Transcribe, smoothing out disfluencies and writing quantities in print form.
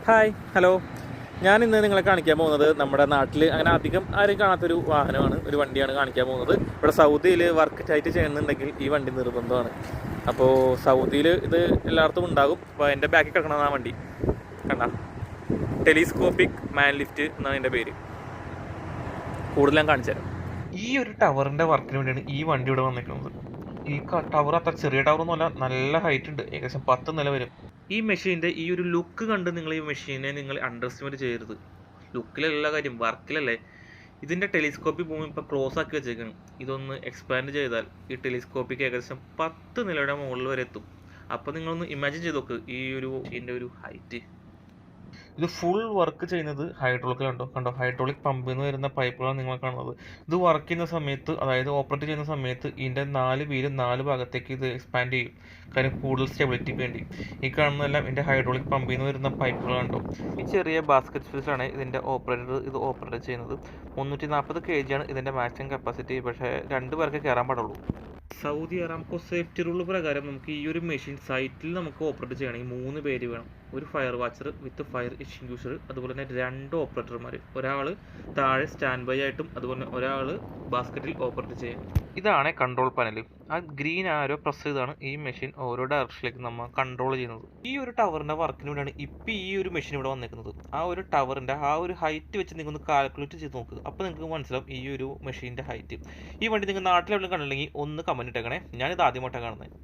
Hi hello. ഞാൻ ഇന്ന് നിങ്ങളെ കാണിക്കാൻ പോകുന്നത് നമ്മുടെ നാട്ടിൽ അങ്ങനെ അധികം ആരും കാണാത്തൊരു വാഹനമാണ്, ഒരു വണ്ടിയാണ് കാണിക്കാൻ പോകുന്നത്. ഇവിടെ സൗദിയിൽ വർക്ക് സൈറ്റ് ചെയ്യുന്നുണ്ടെങ്കിൽ ഈ വണ്ടി നിർബന്ധമാണ്. അപ്പോൾ സൗദിയിൽ ഇത് എല്ലായിടത്തും ഉണ്ടാകും. അപ്പോൾ എൻ്റെ ബാക്കിൽ കിടക്കണം ആ വണ്ടി കണ്ട, ടെലിസ്കോപ്പിക് മാൻ ലിഫ്റ്റ് എന്നാണ് എൻ്റെ പേര്. കൂടുതൽ ഞാൻ കാണിച്ചു തരാം. ഈ ഒരു ടവറിൻ്റെ വർക്കിന് വേണ്ടിയാണ് ഈ വണ്ടി ഇവിടെ വന്നിരിക്കുന്നത്. ഈ ടവർ അത്ര ചെറിയ ടവറൊന്നുമല്ല, നല്ല ഹൈറ്റ് ഉണ്ട്, ഏകദേശം 10 നില വരും. ഈ മെഷീൻ്റെ ഈ ഒരു ലുക്ക് കണ്ട് നിങ്ങൾ ഈ മെഷീനെ നിങ്ങൾ അണ്ടർ എസ്റ്റിമേറ്റ് ചെയ്യരുത്. ലുക്കിലല്ല കാര്യം, വർക്കിലല്ലേ. ഇതിൻ്റെ ടെലിസ്കോപ്പിക് ഭൂമി ഇപ്പോൾ ക്രോസ് ആക്കി വെച്ചേക്കാണ്. ഇതൊന്ന് എക്സ്പാൻഡ് ചെയ്താൽ ഈ ടെലിസ്കോപ്പിക്ക് ഏകദേശം 10 നിലയുടെ മുകളിൽ വരെ എത്തും. അപ്പോൾ നിങ്ങളൊന്ന് ഇമാജിൻ ചെയ്ത് നോക്ക് ഈ ഒരു മെഷീൻ്റെ ഒരു ഹൈറ്റ്. ഇത് ഫുൾ വർക്ക് ചെയ്യുന്നത് കണ്ടോ ഹൈഡ്രോളിക് പമ്പിൽ നിന്ന് വരുന്ന പൈപ്പുകളാണ് നിങ്ങൾ കാണുന്നത്. ഇത് വർക്ക് ചെയ്യുന്ന സമയത്ത്, അതായത് ഓപ്പറേറ്റ് ചെയ്യുന്ന സമയത്ത് ഇതിൻ്റെ 4 വീലും 4 ഭാഗത്തേക്ക് ഇത് എക്സ്പാൻഡ് ചെയ്യും, കാര്യം കൂടുതൽ സ്റ്റെബിലിറ്റിക്ക് വേണ്ടി. ഈ കാണുന്നതെല്ലാം ഇതിൻ്റെ ഹൈഡ്രോളിക് പമ്പിൽ നിന്ന് വരുന്ന പൈപ്പുകളുണ്ടോ. ഈ ചെറിയ ബാസ്ക്കറ്റ് സ്പേസിലാണ് ഇതിൻ്റെ ഓപ്പറേറ്റർ ഇത് ഓപ്പറേറ്റ് ചെയ്യുന്നത്. 340 kg ആണ് ഇതിൻ്റെ മാക്സിമം കപ്പാസിറ്റി. പക്ഷേ 2 പേർക്ക് കയറാൻ പാടുള്ളൂ. സൗദി അറാംകോ സേഫ്റ്റി റൂൾ പ്രകാരം നമുക്ക് ഈ ഒരു മെഷീൻ സൈറ്റിൽ നമുക്ക് ഓപ്പറേറ്റ് ചെയ്യണമെങ്കിൽ 3 പേര് വേണം. ഒരു ഫയർ വാച്ചർ വിത്ത് ഫയർ എക്സ്റ്റിങ്ക്വിഷർ, അതുപോലെ തന്നെ 2 ഓപ്പറേറ്റർമാർ. ഒരാൾ താഴെ സ്റ്റാൻഡ് ബൈ ആയിട്ടും അതുപോലെ ഒരാൾ ബാസ്ക്കറ്റിൽ ഓപ്പറേറ്റ് ചെയ്യും. ഇതാണ് കൺട്രോൾ പാനൽ. ആ ഗ്രീൻ ആരോ പ്രസ് ചെയ്താണ് ഈ മെഷീൻ ഓരോ ഡയറക്ഷനിലേക്ക് നമ്മൾ കൺട്രോൾ ചെയ്യുന്നത്. ഈ ഒരു ടവറിൻ്റെ വർക്കിന് വേണ്ടിയാണ് ഇപ്പോൾ ഈ ഒരു മെഷീൻ ഇവിടെ വന്നിരിക്കുന്നത്. ആ ഒരു ടവറിൻ്റെ ആ ഒരു ഹൈറ്റ് വെച്ച് നിങ്ങൾ ഒന്ന് കാൽക്കുലേറ്റ് ചെയ്ത് നോക്കുക. അപ്പോൾ നിങ്ങൾക്ക് മനസ്സിലാവും ഈ ഒരു മെഷീൻ്റെ ഹൈറ്റ്. ഈ വണ്ടി നിങ്ങൾ നാട്ടിലെവിടെയും കണ്ടില്ലെങ്കിൽ ഒന്ന് കമൻറ്റ് ഇട്ടേക്കണേ. ഞാനിത് ആദ്യമായിട്ടാണ് കാണുന്നത്.